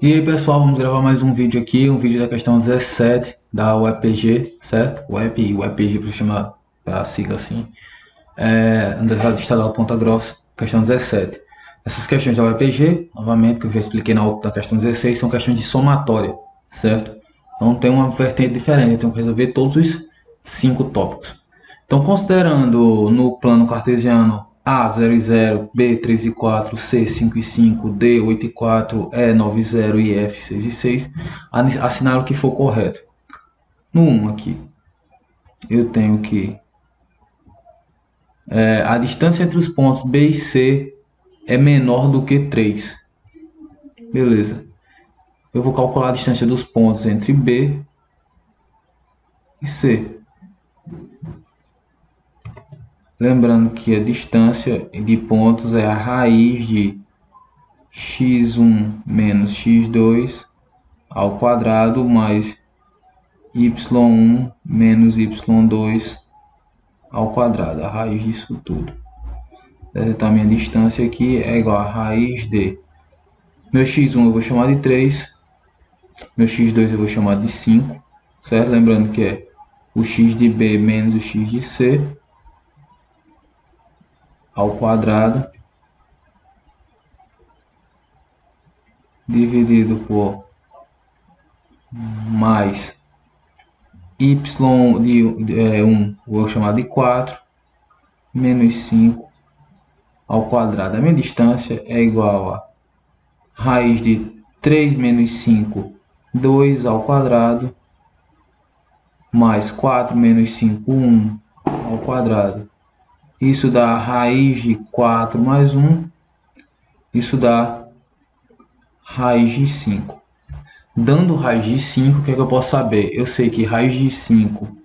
E aí pessoal, vamos gravar mais um vídeo aqui, um vídeo da questão 17 da UEPG, certo? UEPG para chamar a sigla assim, Universidade Estadual de Ponta Grossa, questão 17. Essas questões da UEPG, novamente, que eu já expliquei na outra da questão 16, são questões de somatória, certo? Então tem uma vertente diferente, eu tenho que resolver todos os 5 tópicos. Então, considerando no plano cartesiano A 0 e 0, B 3 e 4, C 5 e 5, D 8 e 4, E 9 e 0 e F 6 e 6, assinale o que for correto. No 1 aqui, eu tenho que a distância entre os pontos B e C é menor do que 3. Beleza. Eu vou calcular a distância dos pontos entre B e C. Lembrando que a distância de pontos é a raiz de x1 menos x2 ao quadrado mais y1 menos y2 ao quadrado, a raiz disso tudo. Então, a minha distância aqui é igual a raiz de meu x1 eu vou chamar de 3, meu x2 eu vou chamar de 5, certo? Lembrando que é o x de B menos o x de C ao quadrado dividido por mais y de 1, vou chamar de 4, menos 5 ao quadrado. A minha distância é igual a raiz de 3 menos 5, 2 ao quadrado, mais 4 menos 5, 1 ao quadrado. Isso dá raiz de 4 mais 1, isso dá raiz de 5. Dando raiz de 5, o que é que eu posso saber? Eu sei que raiz de 5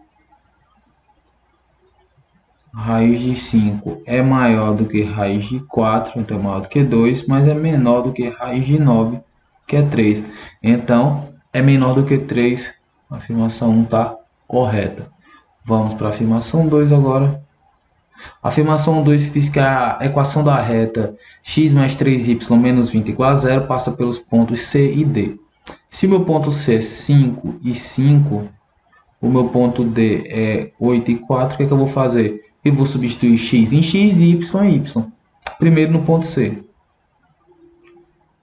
é maior do que raiz de 4, então é maior do que 2, mas é menor do que raiz de 9, que é 3. Então, é menor do que 3, a afirmação 1 está correta. Vamos para a afirmação 2 agora. A afirmação 2 diz que a equação da reta x mais 3y menos 20 igual a zero passa pelos pontos C e D. Se o meu ponto C é 5 e 5, o meu ponto D é 8 e 4, o que é que eu vou fazer? Eu vou substituir x em x e y em y. Primeiro no ponto C.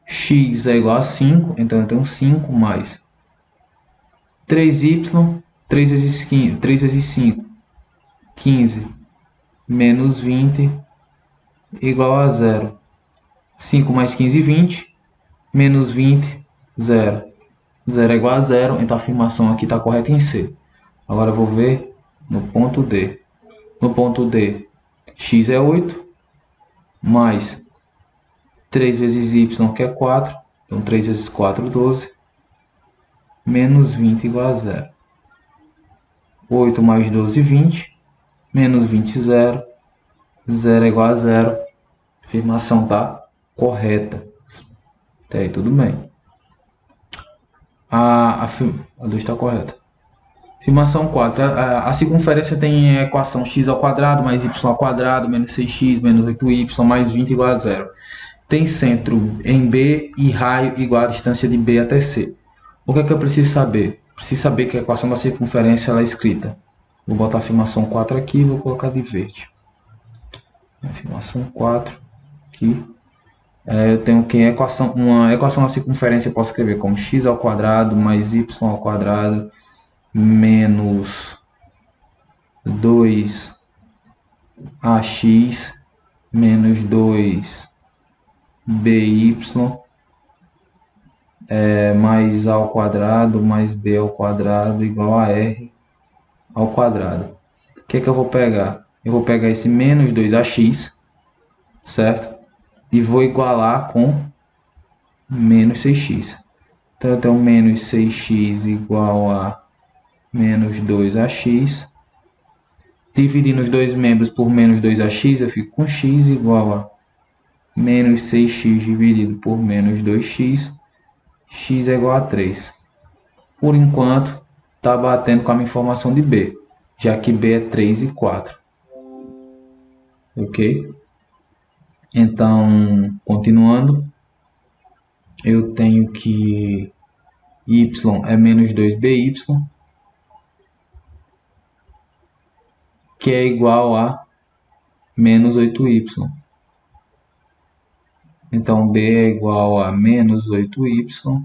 X é igual a 5, então eu tenho 5 mais 3y, 3 vezes 15, 3 vezes 5, 15, menos 20, igual a 0. 5 mais 15, 20, menos 20, 0. 0 é igual a 0, então a afirmação aqui está correta em C. Agora eu vou ver no ponto D. No ponto D, x é 8, mais 3 vezes y, que é 4. Então, 3 vezes 4, 12. Menos 20 igual a 0. 8 mais 12, 20. Menos 20, 0. 0 é igual a 0. A afirmação está correta. Até aí tudo bem. A 2 está correta. Afirmação 4. A circunferência tem a equação x ao quadrado mais y ao quadrado menos 6x menos 8y mais 20 igual a 0. Tem centro em B e raio igual a distância de B até C. O que é que eu preciso saber? Preciso saber que a equação da circunferência ela é escrita. Vou botar a afirmação 4 aqui e vou colocar de verde. Afirmação 4 aqui. Eu tenho que uma equação da circunferência eu posso escrever como x ao quadrado mais y ao quadrado menos 2ax menos 2by mais a ao quadrado mais b ao quadrado igual a r ao quadrado. O que é que eu vou pegar? Eu vou pegar esse menos 2ax, certo? E vou igualar com menos 6x. Então eu tenho menos 6x igual a menos 2ax. Dividindo os dois membros por menos 2ax, eu fico com x igual a menos 6x dividido por menos 2x. X é igual a 3. Por enquanto, está batendo com a minha informação de B, já que B é 3 e 4. Ok? Então, continuando, eu tenho que y é menos 2by, que é igual a menos 8y. Então, b é igual a menos 8y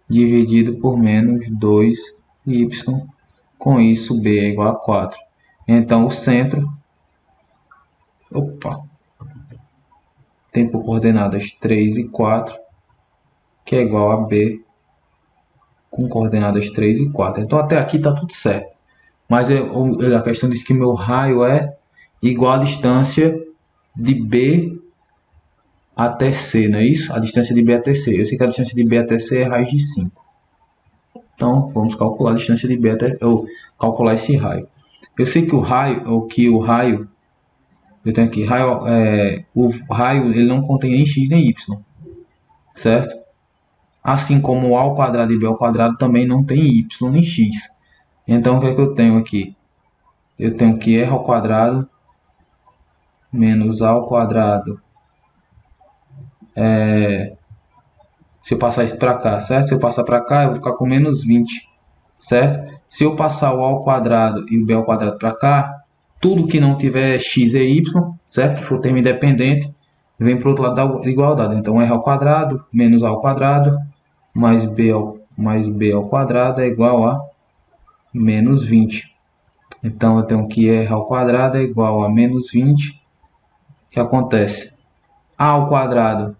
dividido por menos 2y. Com isso, b é igual a 4. Então, o centro tem por coordenadas 3 e 4, que é igual a b com coordenadas 3 e 4. Então, até aqui está tudo certo. Mas a questão diz que meu raio é igual à distância de B até C, não é isso? A distância de B até C. Eu sei que a distância de B até C é raiz de 5. Então, vamos calcular a distância de B até... calcular esse raio. Eu sei que o raio... Eu tenho aqui, o raio ele não contém nem x nem y. Certo? Assim como o a ao quadrado e b ao quadrado também não tem y nem x. Então, o que é que eu tenho aqui? Eu tenho que r ao quadrado menos a ao quadrado. Se eu passar isso para cá, certo? Se eu passar para cá, eu vou ficar com menos 20, certo? Se eu passar o a ao quadrado e o b ao quadrado para cá, tudo que não tiver x e y, certo? Que for termo independente, vem para o outro lado da igualdade. Então, r ao quadrado menos a ao quadrado mais b ao quadrado é igual a menos 20. Então, eu tenho que r ao quadrado é igual a menos 20. O que acontece? A ao quadrado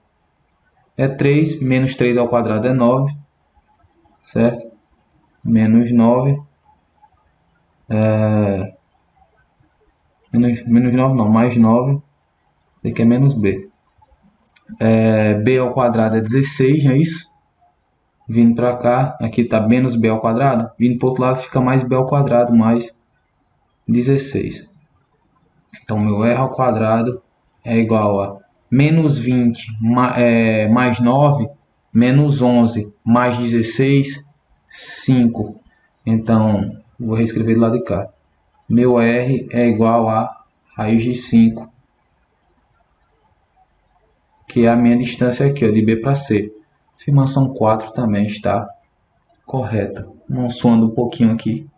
é 3, menos 3 ao quadrado é 9, certo? Menos 9, menos 9 não, mais 9, aqui é menos b. B ao quadrado é 16, não é isso? Vindo para cá, aqui está menos b ao quadrado, vindo para o outro lado fica mais b ao quadrado mais 16. Então, meu r ao quadrado é igual a menos 20 mais 9, menos 11 mais 16, 5. Então, vou reescrever do lado de cá. Meu R é igual a raiz de 5, que é a minha distância aqui, ó, de B para C. Afirmação 4 também está correta. Não suando um pouquinho aqui.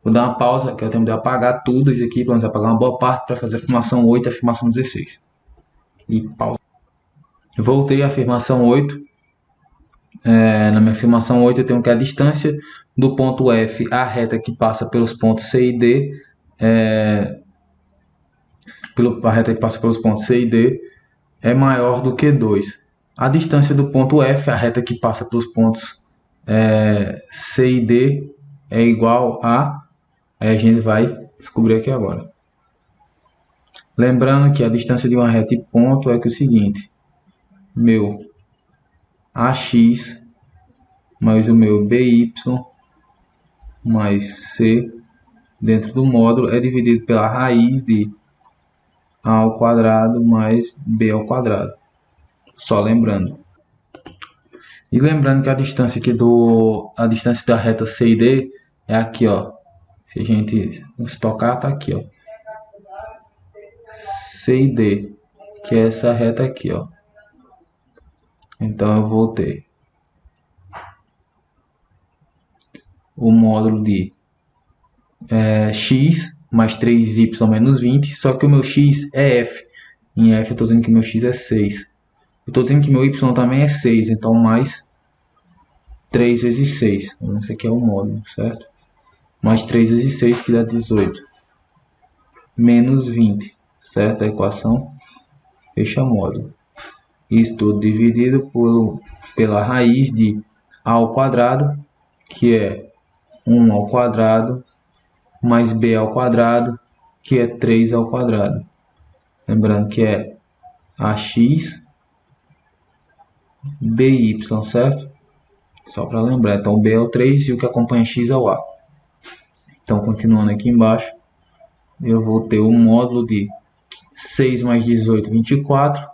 Vou dar uma pausa, que eu tenho que apagar tudo isso aqui, para apagar uma boa parte para fazer a afirmação 8 e a afirmação 16. E pausa. Voltei à afirmação 8. Na minha afirmação 8 eu tenho que a distância do ponto F à reta que passa pelos pontos C e D, a reta que passa pelos pontos C e D é maior do que 2. A distância do ponto F, a reta que passa pelos pontos C e D, é igual a... Aí a gente vai descobrir aqui agora. Lembrando que a distância de uma reta e ponto é que o seguinte, meu AX mais o meu BY mais C dentro do módulo é dividido pela raiz de A ao quadrado mais B ao quadrado. Só lembrando. E lembrando que a distância aqui a distância da reta C e D é aqui, ó. Se a gente nos tocar, tá aqui, ó. C e D, que é essa reta aqui, ó. Então eu vou ter o módulo de x mais 3y menos 20, só que o meu x é f. Em f eu estou dizendo que meu x é 6. Eu estou dizendo que meu y também é 6, então mais 3 vezes 6. Esse aqui é o módulo, certo? Mais 3 vezes 6, que dá 18. Menos 20, certo? A equação fecha módulo. Isso tudo dividido pela raiz de a ao quadrado, que é 1 ao quadrado, mais b ao quadrado, que é 3 ao quadrado. Lembrando que é ax by, certo? Só para lembrar. Então, b é o 3 e o que acompanha x é o a. Então, continuando aqui embaixo, eu vou ter o módulo de 6 mais 18, 24,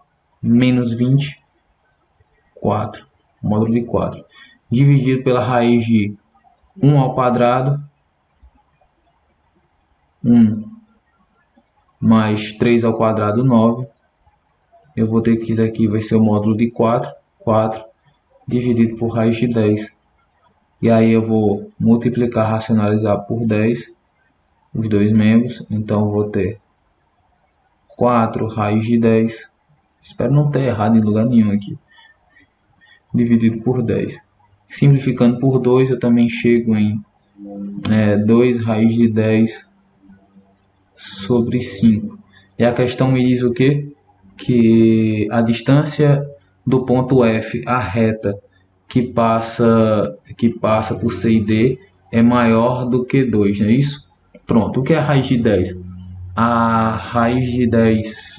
menos 20, 4. Módulo de 4. Dividido pela raiz de 1 ao quadrado, 1 mais 3 ao quadrado, 9. Eu vou ter que isso aqui vai ser o módulo de 4, 4. dividido por raiz de 10. E aí eu vou multiplicar, racionalizar por 10 os dois membros. Então eu vou ter 4 raiz de 10. Espero não ter errado em lugar nenhum aqui. Dividido por 10. Simplificando por 2, eu também chego em 2 raiz de 10 sobre 5. E a questão me diz o quê? Que a distância do ponto F à reta que passa por C e D é maior do que 2, não é isso? Pronto, o que é a raiz de 10? A raiz de 10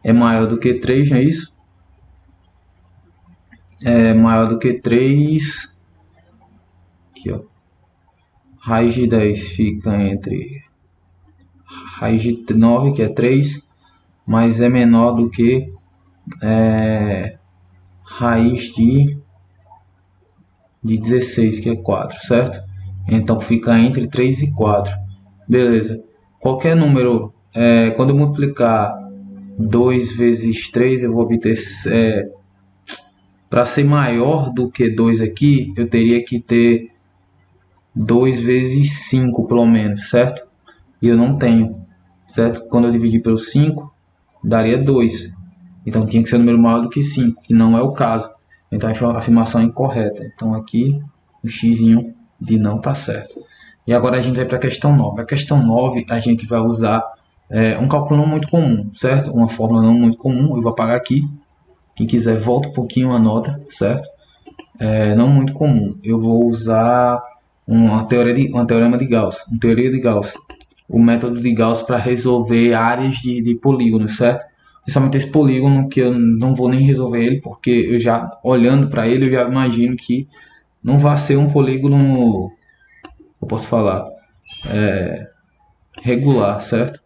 é maior do que 3, não é isso? É maior do que 3. Aqui, ó. Raiz de 10 fica entre raiz de 9, que é 3, mas é menor do que raiz de 16, que é 4, certo? Então fica entre 3 e 4. Beleza. Qualquer número, quando eu multiplicar 2 vezes 3, eu vou obter... para ser maior do que 2 aqui, eu teria que ter 2 vezes 5, pelo menos, certo? E eu não tenho, certo? Quando eu dividir pelo 5, daria 2. Então tinha que ser um número maior do que 5, que não é o caso. Então a afirmação é incorreta. Então aqui o x de não está certo. E agora a gente vai para a questão 9. A questão 9 a gente vai usar um cálculo não muito comum, certo? Uma fórmula não muito comum. Eu vou apagar aqui. Quem quiser volta um pouquinho a nota, certo? Não muito comum. Eu vou usar uma teorema de Gauss. Uma teoria de Gauss. O método de Gauss para resolver áreas de polígonos, certo? Principalmente esse polígono que eu não vou nem resolver ele, porque eu já, olhando para ele, eu já imagino que não vai ser um polígono, eu posso falar, regular, certo?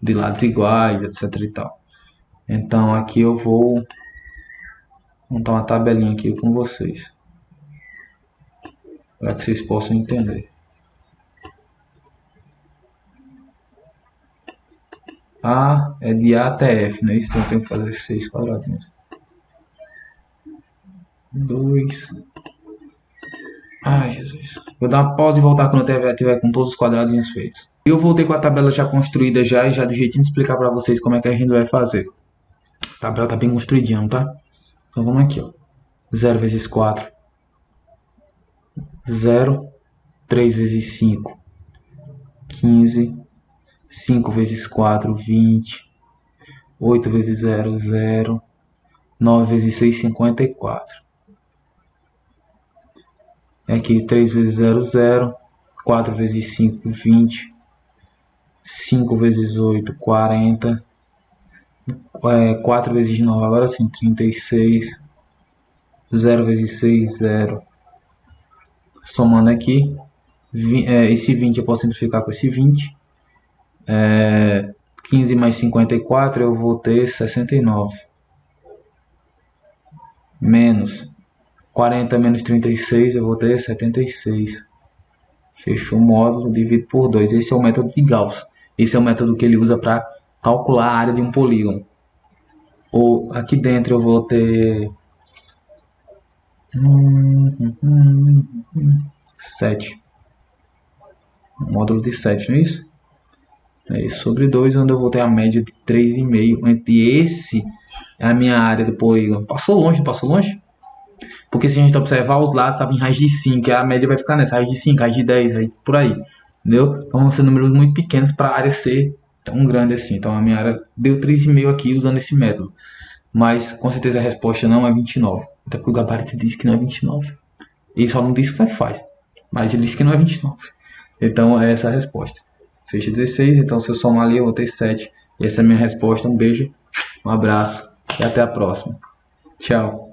De lados iguais, etc e tal. Então aqui eu vou montar uma tabelinha aqui com vocês, para que vocês possam entender. A é de A até F, não é isso? Então eu tenho que fazer 6 quadradinhos. 2. Ai, Jesus. Vou dar uma pausa e voltar quando eu tiver com todos os quadradinhos feitos. Eu voltei com a tabela já construída já e já do jeitinho de explicar para vocês como é que a gente vai fazer. A tabela tá bem construidinha, não tá? Então vamos aqui, ó. 0 vezes 4. 0. 3 vezes 5. 15. 5 vezes 4, 20. 8 vezes 0, 0. 9 vezes 6, 54. Aqui 3 vezes 0, 0. 4 vezes 5, 20. 5 vezes 8, 40. 4 vezes 9, agora sim, 36. 0 vezes 6, 0. Somando aqui, esse 20 eu posso simplificar com esse 20. 15 mais 54 eu vou ter 69. Menos 40 menos 36 eu vou ter 76. Fechou o módulo, divido por 2. Esse é o método de Gauss. Esse é o método que ele usa para calcular a área de um polígono. Ou aqui dentro eu vou ter 7. Módulo de 7, não é isso? É isso sobre 2, onde eu vou ter a média de 3,5. Entre esse é a minha área do polígono. Passou longe, passou longe? Porque se a gente observar, os lados estavam em raiz de 5, a média vai ficar nessa, raiz de 5, raiz de 10, raiz por aí. Entendeu? Então vão ser números muito pequenos para a área ser tão grande assim. Então a minha área deu 3,5 aqui usando esse método. Mas com certeza a resposta não é 29. Até porque o gabarito diz que não é 29. Ele só não disse como é que faz. Mas ele disse que não é 29. Então é essa a resposta. Fecha 16, então se eu somar ali eu vou ter 7. E essa é a minha resposta. Um beijo, um abraço e até a próxima. Tchau.